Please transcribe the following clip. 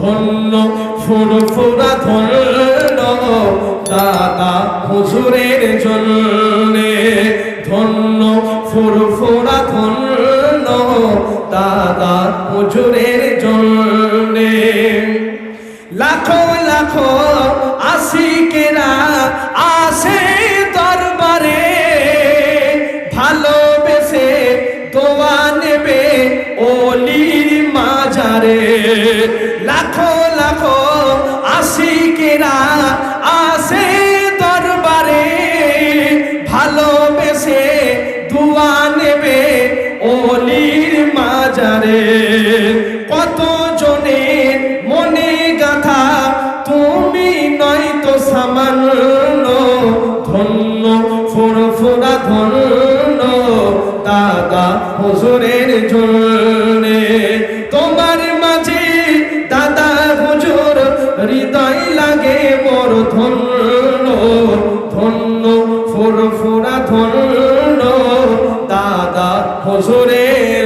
ধন্য ফুরফুরা ধন্য দাদা হুজুরের জন্যে, ধন্য ফুরফুরা ধন্য দাদা হুজুরের জন্যে। লাখো লাখো আশিকেরা আসে দরবারে, ভালোবেসে দোয়া নেবে ওলির মাজারে। লাখো লাখো আশিকেরা আসে দরবারে, ভালোবেসে দোয়া নেবে ওলির মাজারে। কত জনের মনে গাথা তুমি নয়তো সামান্য, ধন্য ফুরফুরা ধন্য দাদা হুজুরের জন্যে। তোমার মাঝে দাদা হুজুর হৃদয় লাগে মোর ধন্য, ধন্য ফুরফুরা ধন্য দাদা হুজুরের